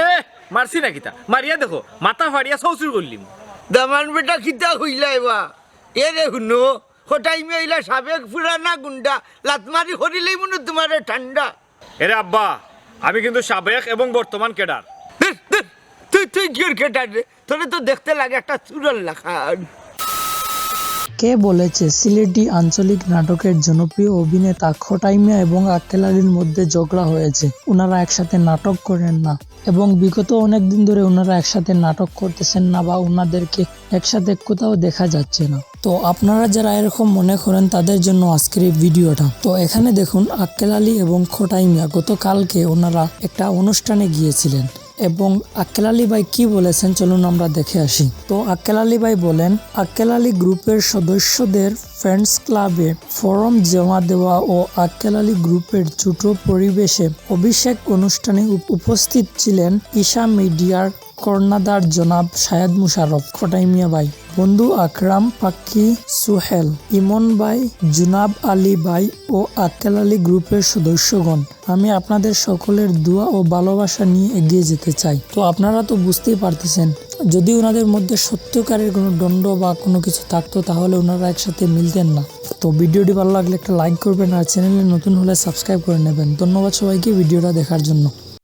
এ মারছি না কিতা মারিয়া দেখো মাথা ফাড়িয়া চৌচুর করলিম। দামান বেটা খিতা হইলাই বা এ রে শুনো হঠাইমে হইলা সাবেক পুরানা গুন্ডা লাতমারি হরিলেই মনে তোমারে ঠান্ডা। এরে আব্বা আমি কিন্তু সাবেক এবং বর্তমান কেডার। ধুর, ধুর, তুই তুই গিয়ে কেটার রে তোরে তো দেখতে লাগে একটা চুরাল লেখা। কে বলেছে সিলেটি আঞ্চলিক নাটকের জনপ্রিয় অভিনেতা খোটাই মিয়া এবং আক্কেল আলীর মধ্যে ঝগড়া হয়েছে? ওনারা একসাথে নাটক করেন না এবং বিগত অনেকদিন ধরে ওনারা একসাথে নাটক করতেছেন না বা ওনাদেরকে একসাথে কোথাও দেখা যাচ্ছে না। তো আপনারা যারা এরকম মনে করেন তাদের জন্য আজকের এই ভিডিওটা। তো এখানে দেখুন আক্কেল আলী এবং খোটাই মিয়া গতকালকে ওনারা একটা অনুষ্ঠানে গিয়েছিলেন এবং আক্কেল আলী ভাই কি বলেছেন চলুন আমরা দেখে আসি। তো আক্কেল আলী ভাই বলেন, আক্কেল আলী গ্রুপের সদস্যদের ফ্রেন্ডস ক্লাবে ফরম জমা দেওয়া ও আক্কেল আলী গ্রুপের ছোট পরিবেশে অভিষেক অনুষ্ঠানে উপস্থিত ছিলেন ঈশা মিডিয়ার কর্ণধার জনাব শাহেদ মুশারফ, খোটাই মিয়া ভাই, বন্ধু আকরাম, পাক্কি, সুহেল, ইমন ভাই, জুনাব আলী ভাই ও আক্কেল আলী গ্রুপের সদস্যগণ। আমি আপনাদের সকলের দোয়া ও ভালোবাসা নিয়ে এগিয়ে যেতে চাই। তো আপনারা তো বুঝতেই পারতেছেন যদি ওনাদের মধ্যে সত্যকারের কোনো দ্বন্দ্ব বা কোনো কিছু থাকতো তাহলে ওনারা একসাথে মিলতেন না। তো ভিডিওটি ভালো লাগলে একটা লাইক করবেন আর চ্যানেলে নতুন হলে সাবস্ক্রাইব করে নেবেন। ধন্যবাদ সবাইকে ভিডিওটা দেখার জন্য।